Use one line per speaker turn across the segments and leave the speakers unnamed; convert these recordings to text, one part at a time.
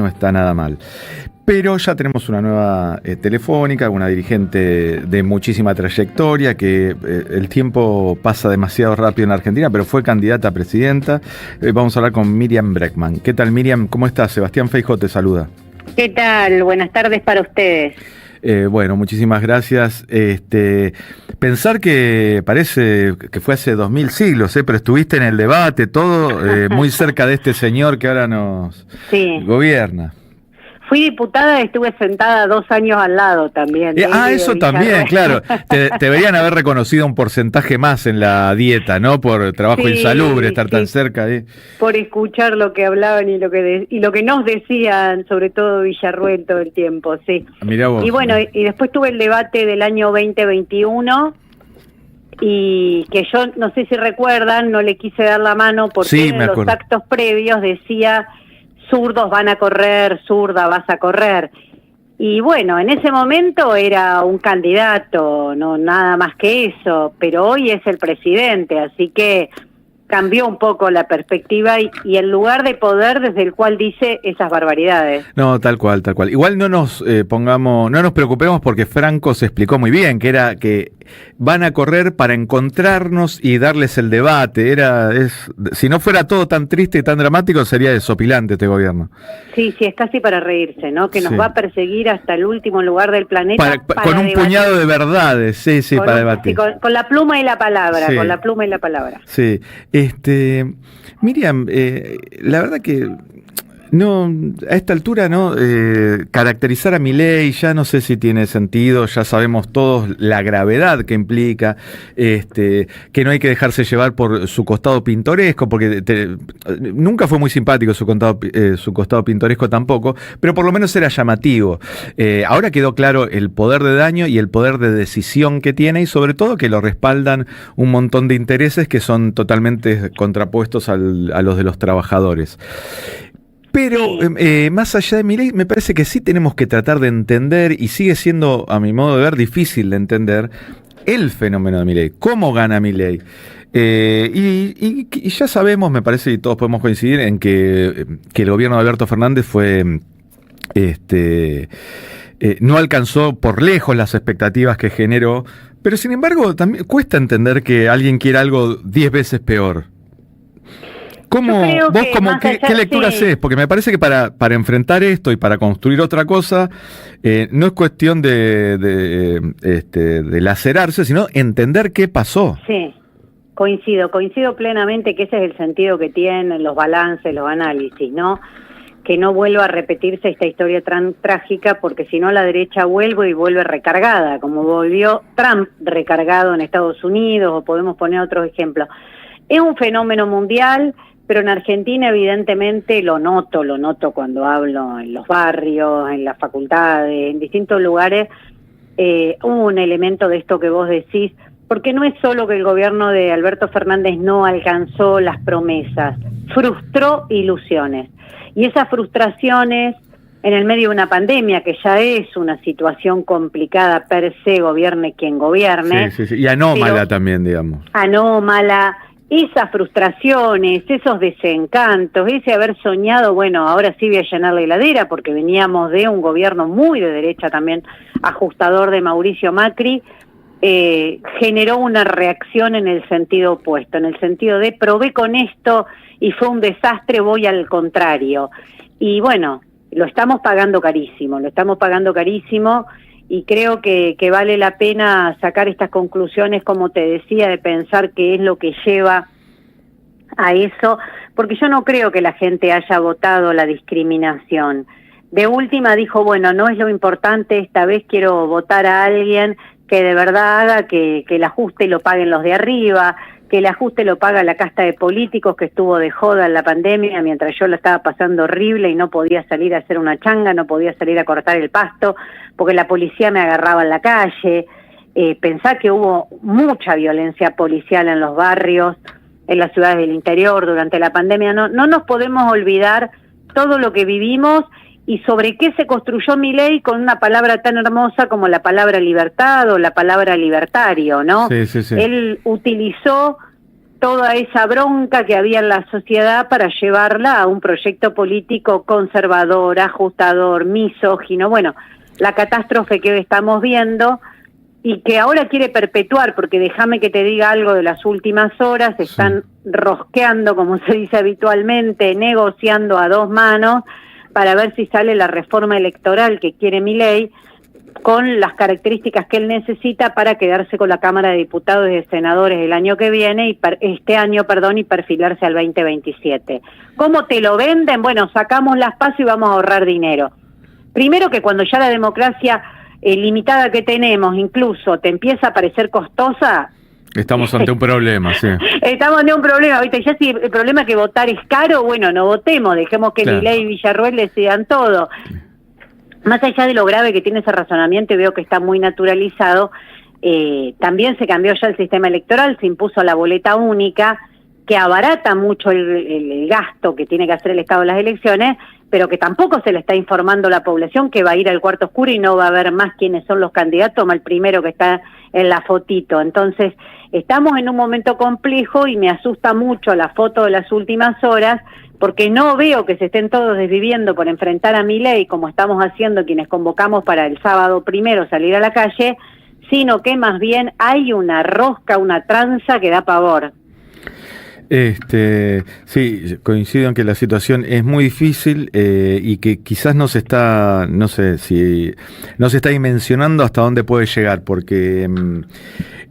No está nada mal. Pero ya tenemos una nueva telefónica, una dirigente de muchísima trayectoria, que el tiempo pasa demasiado rápido en Argentina, pero fue candidata a presidenta. Vamos a hablar con Miriam Bregman. ¿Qué tal, Miriam? ¿Cómo estás? Sebastián Feijó te saluda.
¿Qué tal? Buenas tardes para ustedes.
Bueno, muchísimas gracias. Pensar que parece que fue hace 2000 siglos, pero estuviste en el debate, todo muy cerca de este señor que ahora nos gobierna.
Fui diputada y estuve sentada 2 años al lado también.
Eso también, claro. Te deberían haber reconocido un porcentaje más en la dieta, ¿no? Por trabajo insalubre, estar tan cerca ahí.
Por escuchar lo que hablaban y lo que nos decían, sobre todo Villarruel todo el tiempo, sí.
Mirá vos.
Y bueno, y después tuve el debate del año 2021 y que yo, no sé si recuerdan, no le quise dar la mano porque en los actos previos decía: zurdos van a correr, zurda vas a correr. Y bueno, en ese momento era un candidato, no nada más que eso, pero hoy es el presidente, así que cambió un poco la perspectiva y el lugar de poder desde el cual dice esas barbaridades.
No, tal cual, tal cual. Igual no nos no nos preocupemos porque Franco se explicó muy bien, que era que van a correr para encontrarnos y darles el debate. Si no fuera todo tan triste y tan dramático, sería desopilante este gobierno.
Sí, es casi para reírse, ¿no? Que nos va a perseguir hasta el último lugar del planeta.
Con un puñado de verdades, sí, para debatir.
Con la pluma y la palabra, con la pluma y la palabra.
Sí. Miriam, la verdad que no, a esta altura no caracterizar a Milei ya no sé si tiene sentido. Ya sabemos todos la gravedad que implica, que no hay que dejarse llevar por su costado pintoresco, porque nunca fue muy simpático su costado pintoresco tampoco, pero por lo menos era llamativo. Ahora quedó claro el poder de daño y el poder de decisión que tiene, y sobre todo que lo respaldan un montón de intereses que son totalmente contrapuestos a los de los trabajadores. Pero más allá de Milei, me parece que sí tenemos que tratar de entender, y sigue siendo, a mi modo de ver, difícil de entender, el fenómeno de Milei. ¿Cómo gana Milei? Y ya sabemos, me parece, y todos podemos coincidir en que el gobierno de Alberto Fernández fue no alcanzó por lejos las expectativas que generó, pero sin embargo también cuesta entender que alguien quiera algo 10 veces peor. ¿Qué lectura haces? Porque me parece que para enfrentar esto y para construir otra cosa, no es cuestión de lacerarse, sino entender qué pasó.
Sí, coincido plenamente que ese es el sentido que tienen los balances, los análisis, ¿no? Que no vuelva a repetirse esta historia tan trágica, porque si no la derecha vuelve recargada, como volvió Trump recargado en Estados Unidos, o podemos poner otros ejemplos. Es un fenómeno mundial, pero en Argentina evidentemente lo noto cuando hablo en los barrios, en las facultades, en distintos lugares. Hubo un elemento de esto que vos decís, porque no es solo que el gobierno de Alberto Fernández no alcanzó las promesas, frustró ilusiones. Y esas frustraciones, en el medio de una pandemia, que ya es una situación complicada per se, gobierne quien gobierne.
Sí. Y anómala también, digamos.
Anómala. Esas frustraciones, esos desencantos, ese haber soñado, bueno, ahora sí voy a llenar la heladera, porque veníamos de un gobierno muy de derecha también, ajustador de Mauricio Macri, generó una reacción en el sentido opuesto, en el sentido de probé con esto y fue un desastre, voy al contrario. Y bueno, lo estamos pagando carísimo, y creo que vale la pena sacar estas conclusiones, como te decía, de pensar qué es lo que lleva a eso, porque yo no creo que la gente haya votado la discriminación. De última dijo, bueno, no es lo importante, esta vez quiero votar a alguien que de verdad haga que el ajuste lo paguen los de arriba, que el ajuste lo paga la casta de políticos que estuvo de joda en la pandemia mientras yo la estaba pasando horrible y no podía salir a hacer una changa, no podía salir a cortar el pasto porque la policía me agarraba en la calle. Pensá que hubo mucha violencia policial en los barrios, en las ciudades del interior durante la pandemia. No nos podemos olvidar todo lo que vivimos y sobre qué se construyó Milei con una palabra tan hermosa como la palabra libertad o la palabra libertario, ¿no?
Sí.
Él utilizó toda esa bronca que había en la sociedad para llevarla a un proyecto político conservador, ajustador, misógino, bueno, la catástrofe que hoy estamos viendo y que ahora quiere perpetuar, porque déjame que te diga algo de las últimas horas, están rosqueando, como se dice habitualmente, negociando a dos manos para ver si sale la reforma electoral que quiere Milei, con las características que él necesita para quedarse con la Cámara de Diputados y de Senadores el año que viene, este año, y perfilarse al 2027. ¿Cómo te lo venden? Bueno, sacamos las PASO y vamos a ahorrar dinero. Primero que cuando ya la democracia limitada que tenemos incluso te empieza a parecer costosa...
Estamos ante un problema, sí.
Estamos ante un problema, ¿viste? Ya si el problema es que votar es caro, bueno, no votemos, dejemos que Milei y Villarroel decidan todo. Más allá de lo grave que tiene ese razonamiento, y veo que está muy naturalizado, también se cambió ya el sistema electoral, se impuso la boleta única, que abarata mucho el gasto que tiene que hacer el Estado en las elecciones, pero que tampoco se le está informando a la población que va a ir al cuarto oscuro y no va a ver más quiénes son los candidatos, más el primero que está en la fotito. Entonces, estamos en un momento complejo y me asusta mucho la foto de las últimas horas, porque no veo que se estén todos desviviendo por enfrentar a Milei, como estamos haciendo quienes convocamos para el sábado primero salir a la calle, sino que más bien hay una rosca, una tranza que da pavor.
Sí, coincido en que la situación es muy difícil y que quizás no se está dimensionando hasta dónde puede llegar, porque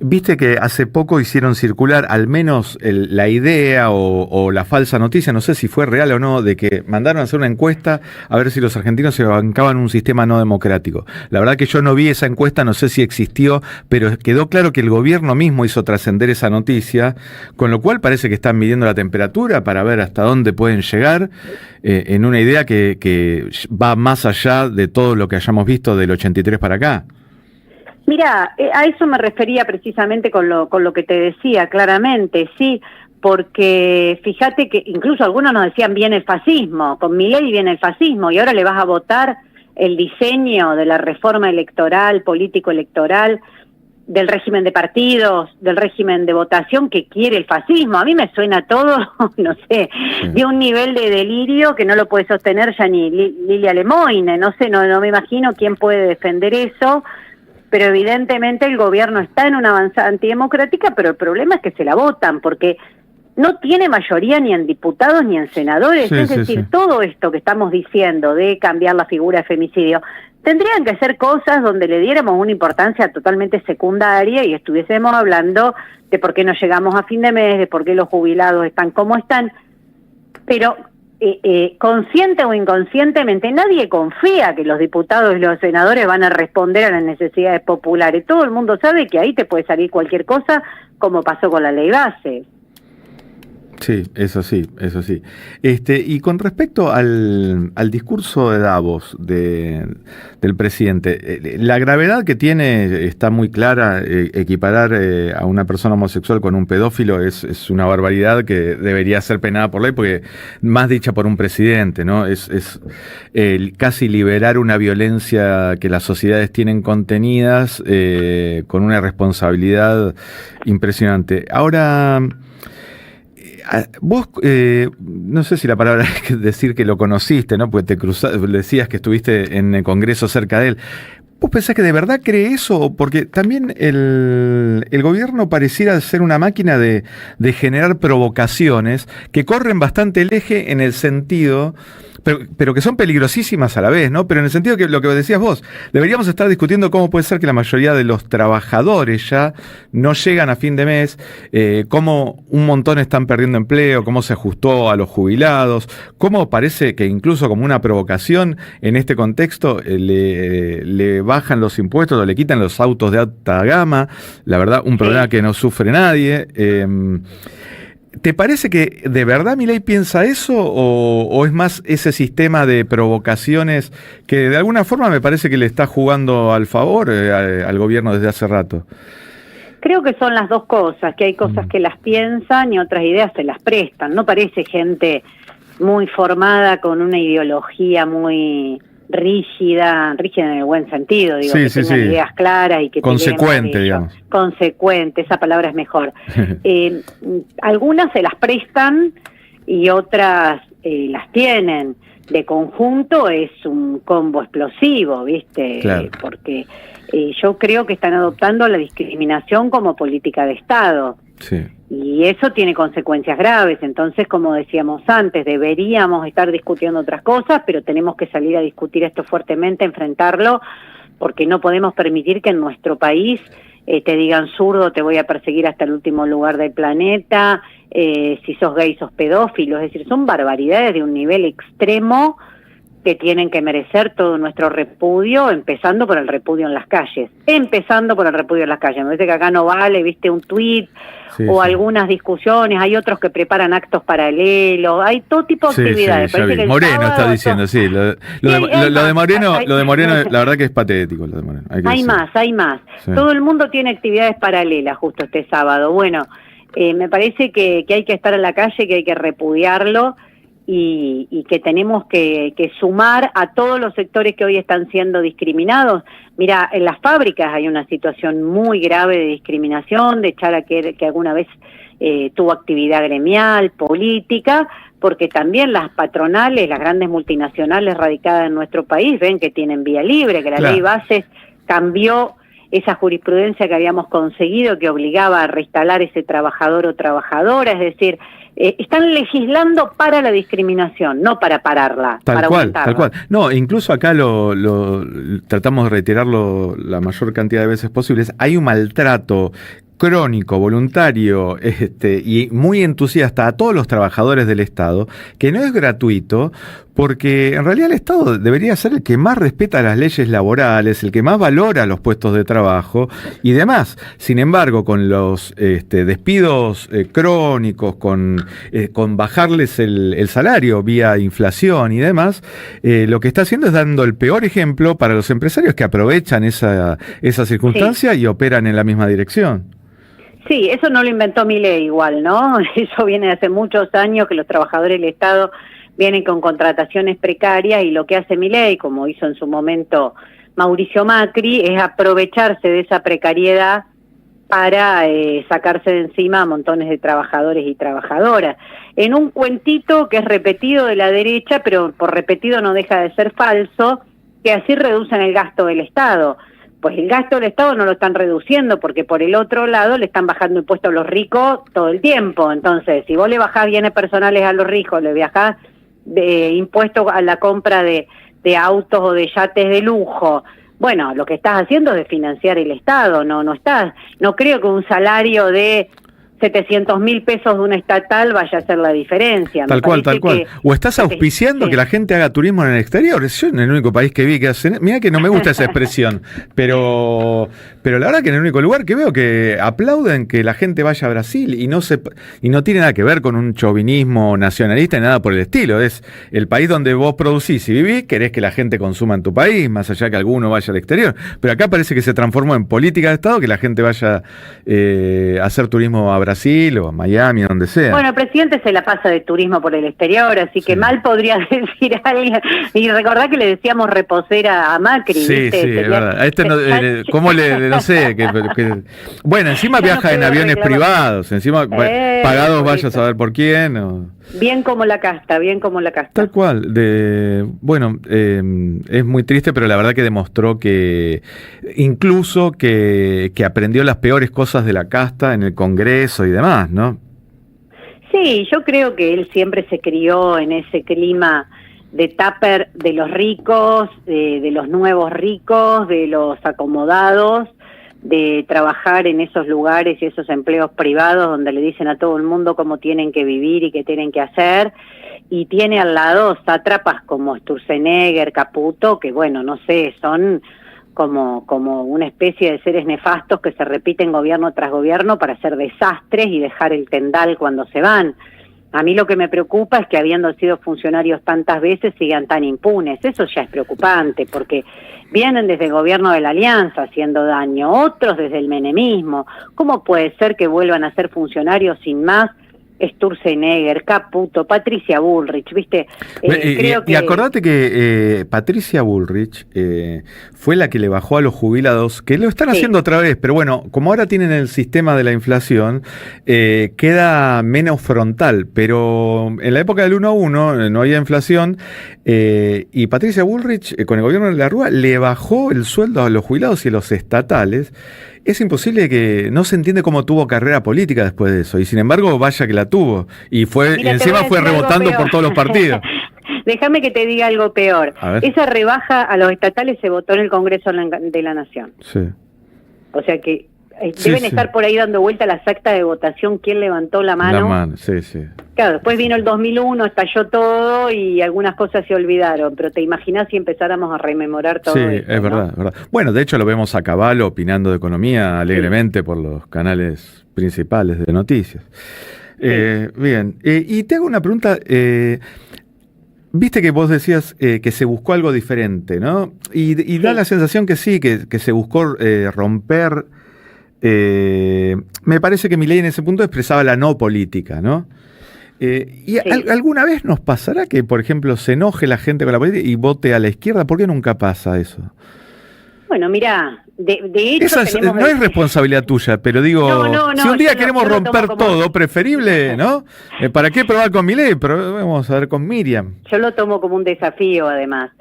viste que hace poco hicieron circular al menos la idea o la falsa noticia, no sé si fue real o no, de que mandaron a hacer una encuesta a ver si los argentinos se bancaban un sistema no democrático. La verdad que yo no vi esa encuesta, no sé si existió, pero quedó claro que el gobierno mismo hizo trascender esa noticia, con lo cual parece que están midiendo la temperatura para ver hasta dónde pueden llegar en una idea que va más allá de todo lo que hayamos visto del 83 para acá.
Mira, a eso me refería precisamente con lo que te decía, claramente, sí, porque fíjate que incluso algunos nos decían viene el fascismo, con Milei viene el fascismo, y ahora le vas a votar el diseño de la reforma electoral, político-electoral, del régimen de partidos, del régimen de votación que quiere el fascismo. A mí me suena todo, no sé, de un nivel de delirio que no lo puede sostener ya ni Lilia Lemoine, no sé, no me imagino quién puede defender eso, pero evidentemente el gobierno está en una avanzada antidemocrática, pero el problema es que se la votan, porque no tiene mayoría ni en diputados ni en senadores, es decir, todo esto que estamos diciendo de cambiar la figura de femicidio, tendrían que ser cosas donde le diéramos una importancia totalmente secundaria y estuviésemos hablando de por qué no llegamos a fin de mes, de por qué los jubilados están como están, pero consciente o inconscientemente nadie confía que los diputados y los senadores van a responder a las necesidades populares. Todo el mundo sabe que ahí te puede salir cualquier cosa, como pasó con la ley base.
Sí, eso sí, eso sí. Y con respecto al discurso de Davos del presidente, la gravedad que tiene está muy clara. Equiparar a una persona homosexual con un pedófilo es una barbaridad que debería ser penada por ley, porque más dicha por un presidente, ¿no? Es casi liberar una violencia que las sociedades tienen contenidas con una responsabilidad impresionante. Ahora, vos, no sé si la palabra es decir que lo conociste, ¿no? Porque decías que estuviste en el Congreso cerca de él. ¿Vos pensás que de verdad cree eso? Porque también el gobierno pareciera ser una máquina de generar provocaciones que corren bastante el eje en el sentido... Pero que son peligrosísimas a la vez, ¿no? Pero en el sentido que lo que decías vos, deberíamos estar discutiendo cómo puede ser que la mayoría de los trabajadores ya no llegan a fin de mes, cómo un montón están perdiendo empleo, cómo se ajustó a los jubilados, cómo parece que incluso como una provocación en este contexto le bajan los impuestos o le quitan los autos de alta gama, la verdad, un problema que no sufre nadie. ¿Te parece que de verdad Milei piensa eso o es más ese sistema de provocaciones que de alguna forma me parece que le está jugando al favor al gobierno desde hace rato?
Creo que son las dos cosas, que hay cosas que las piensan y otras ideas se las prestan. No parece gente muy formada con una ideología muy rígida en el buen sentido, digo,
sí,
que
sí,
tengan
sí.
ideas claras y que
Consecuente, digamos.
Consecuente, esa palabra es mejor. Algunas se las prestan y otras las tienen. De conjunto es un combo explosivo, ¿viste?
Claro.
Porque yo creo que están adoptando la discriminación como política de Estado.
Sí.
Y eso tiene consecuencias graves. Entonces, como decíamos antes, deberíamos estar discutiendo otras cosas, pero tenemos que salir a discutir esto fuertemente, enfrentarlo, porque no podemos permitir que en nuestro país te digan zurdo, te voy a perseguir hasta el último lugar del planeta, si sos gay sos pedófilo. Es decir, son barbaridades de un nivel extremo que tienen que merecer todo nuestro repudio, empezando por el repudio en las calles. Empezando por el repudio en las calles. Me parece que acá no vale, viste, un tuit o algunas discusiones, hay otros que preparan actos paralelos, hay todo tipo de actividades.
Sí, que Moreno está diciendo, sí, lo de Moreno, la verdad que es patético. Lo de Moreno,
hay más. Sí. Todo el mundo tiene actividades paralelas justo este sábado. Bueno, me parece que hay que estar en la calle, que hay que repudiarlo, y que tenemos que sumar a todos los sectores que hoy están siendo discriminados. Mira, en las fábricas hay una situación muy grave de discriminación, de echar a que alguna vez tuvo actividad gremial, política, porque también las patronales, las grandes multinacionales radicadas en nuestro país ven que tienen vía libre, que la ley Bases cambió esa jurisprudencia que habíamos conseguido que obligaba a reinstalar ese trabajador o trabajadora, es decir, están legislando para la discriminación, no para pararla.
Tal cual. No, incluso acá lo tratamos de reiterarlo la mayor cantidad de veces posibles. Hay un maltrato crónico, voluntario y muy entusiasta a todos los trabajadores del Estado, que no es gratuito, porque en realidad el Estado debería ser el que más respeta las leyes laborales, el que más valora los puestos de trabajo y demás. Sin embargo, con los despidos crónicos, con bajarles el salario vía inflación y demás, lo que está haciendo es dando el peor ejemplo para los empresarios que aprovechan esa circunstancia y operan en la misma dirección.
Sí, eso no lo inventó Milei igual, ¿no? Eso viene de hace muchos años que los trabajadores del Estado vienen con contrataciones precarias y lo que hace Milei, como hizo en su momento Mauricio Macri, es aprovecharse de esa precariedad para sacarse de encima a montones de trabajadores y trabajadoras. En un cuentito que es repetido de la derecha, pero por repetido no deja de ser falso, que así reducen el gasto del Estado. Pues el gasto del Estado no lo están reduciendo porque por el otro lado le están bajando impuestos a los ricos todo el tiempo. Entonces, si vos le bajás bienes personales a los ricos, le bajás de impuestos a la compra de autos o de yates de lujo, bueno, lo que estás haciendo es financiar el Estado, no creo que un salario de 700.000 pesos de una estatal vaya a hacer la diferencia.
Tal cual. O estás auspiciando que la gente haga turismo en el exterior. Yo en el único país que vi que hacen... Mirá que no me gusta esa expresión, pero la verdad que en el único lugar que veo que aplauden que la gente vaya a Brasil y no tiene nada que ver con un chauvinismo nacionalista ni nada por el estilo. Es el país donde vos producís y vivís, querés que la gente consuma en tu país, más allá que alguno vaya al exterior. Pero acá parece que se transformó en política de Estado que la gente vaya a hacer turismo a Brasil o a Miami, donde sea.
Bueno, el presidente se la pasa de turismo por el exterior, así que mal podría decir alguien. Y recordá que le decíamos reposera a Macri.
Sí,
¿viste?
sí, es verdad. ¿Cómo no sé? Bueno, encima viaja en aviones privados, encima pagados vaya a saber por quién.
Bien como la casta.
Tal cual. Es muy triste, pero la verdad que demostró que incluso que aprendió las peores cosas de la casta en el Congreso y demás, ¿no?
Sí, yo creo que él siempre se crió en ese clima de tupper de los ricos, de los nuevos ricos, de los acomodados, de trabajar en esos lugares y esos empleos privados donde le dicen a todo el mundo cómo tienen que vivir y qué tienen que hacer, y tiene al lado sátrapas como Sturzenegger, Caputo, que bueno, no sé, son como una especie de seres nefastos que se repiten gobierno tras gobierno para hacer desastres y dejar el tendal cuando se van. A mí lo que me preocupa es que habiendo sido funcionarios tantas veces sigan tan impunes. Eso ya es preocupante porque vienen desde el gobierno de la Alianza haciendo daño, otros desde el menemismo. ¿Cómo puede ser que vuelvan a ser funcionarios sin más Sturzenegger, Caputo, Patricia Bullrich, ¿viste?
Creo que... Y acordate que Patricia Bullrich fue la que le bajó a los jubilados, que lo están haciendo otra vez, pero bueno, como ahora tienen el sistema de la inflación, queda menos frontal, pero en la época del 1 a 1 no había inflación, y Patricia Bullrich, con el gobierno de la Rúa, le bajó el sueldo a los jubilados y a los estatales. Es imposible que no se entiende cómo tuvo carrera política después de eso, y sin embargo vaya que la tuvo, y encima fue rebotando por todos los partidos.
Déjame que te diga algo peor. Esa rebaja a los estatales se votó en el Congreso de la Nación. Sí. O sea que deben estar por ahí dando vuelta las actas de votación, quién levantó la mano. Sí. Claro, después vino el 2001, estalló todo y algunas cosas se olvidaron, pero te imaginas si empezáramos a rememorar todo eso. Sí,
es verdad, es verdad. Bueno, de hecho lo vemos a Cavallo opinando de economía alegremente por los canales principales de noticias. Bien, y te hago una pregunta. Viste que vos decías que se buscó algo diferente, ¿no? Y da la sensación que sí, que se buscó romper. Me parece que Milei en ese punto expresaba la no política, ¿no? ¿Alguna vez nos pasará que, por ejemplo, se enoje la gente con la política y vote a la izquierda? ¿Por qué nunca pasa eso?
Bueno, mirá, de hecho...
No es responsabilidad tuya, pero digo, si un día queremos romper todo, preferible, ¿no? ¿Para qué probar con Milei? Pero vamos a ver con Miriam.
Yo lo tomo como un desafío, además.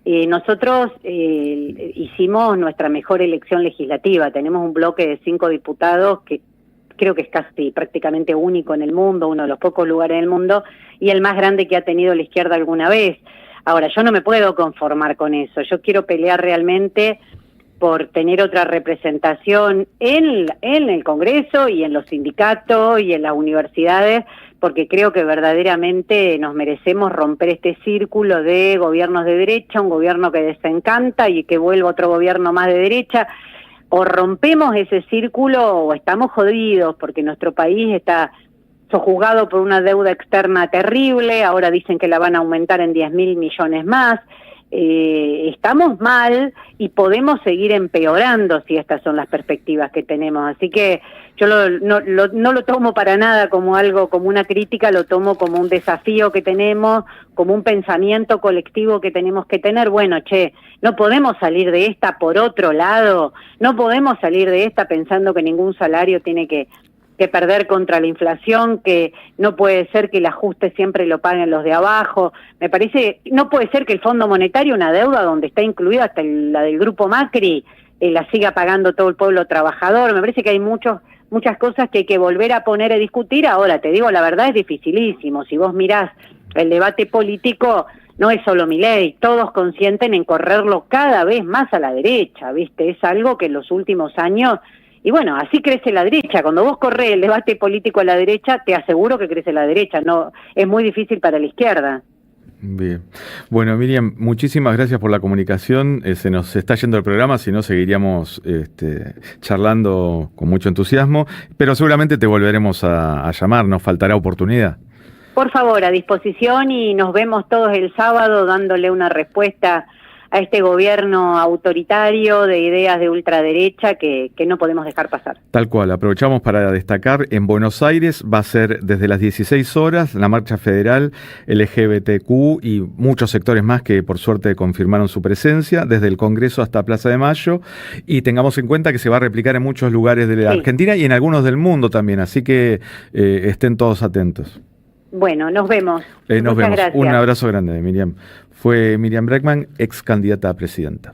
Nosotros hicimos nuestra mejor elección legislativa. Tenemos un bloque de 5 diputados que creo que es casi prácticamente único en el mundo, uno de los pocos lugares en el mundo, y el más grande que ha tenido la izquierda alguna vez. Ahora, yo no me puedo conformar con eso. Yo quiero pelear realmente por tener otra representación en el Congreso y en los sindicatos y en las universidades, porque creo que verdaderamente nos merecemos romper este círculo de gobiernos de derecha, un gobierno que desencanta y que vuelva otro gobierno más de derecha. O rompemos ese círculo o estamos jodidos, porque nuestro país está sojuzgado por una deuda externa terrible, ahora dicen que la van a aumentar en 10.000 millones más. Estamos mal y podemos seguir empeorando si estas son las perspectivas que tenemos, así que yo no lo tomo para nada como algo, como una crítica, lo tomo como un desafío que tenemos, como un pensamiento colectivo que tenemos que tener. Bueno, no podemos salir de esta por otro lado, no podemos salir de esta pensando que ningún salario tiene que perder contra la inflación, que no puede ser que el ajuste siempre lo paguen los de abajo. Me parece, no puede ser que el Fondo Monetario, una deuda donde está incluida hasta la del Grupo Macri, la siga pagando todo el pueblo trabajador. Me parece que hay muchas cosas que hay que volver a poner a discutir. Ahora, te digo, la verdad es dificilísimo. Si vos mirás el debate político, no es solo Milei, todos consienten en correrlo cada vez más a la derecha, ¿viste? Es algo que en los últimos años... Y bueno, así crece la derecha. Cuando vos corres el debate político a la derecha, te aseguro que crece la derecha. No, es muy difícil para la izquierda.
Bien. Bueno, Miriam, muchísimas gracias por la comunicación. Se nos está yendo el programa, si no seguiríamos charlando con mucho entusiasmo, pero seguramente te volveremos a llamar, nos faltará oportunidad.
Por favor, a disposición, y nos vemos todos el sábado dándole una respuesta a este gobierno autoritario de ideas de ultraderecha que no podemos dejar pasar.
Tal cual, aprovechamos para destacar, en Buenos Aires va a ser desde las 16 horas la marcha federal LGBTQ y muchos sectores más que por suerte confirmaron su presencia, desde el Congreso hasta Plaza de Mayo, y tengamos en cuenta que se va a replicar en muchos lugares de la Argentina y en algunos del mundo también, así que estén todos atentos.
Bueno, nos vemos.
Nos vemos. Gracias. Un abrazo grande, Miriam. Fue Miriam Bregman, ex candidata a presidenta.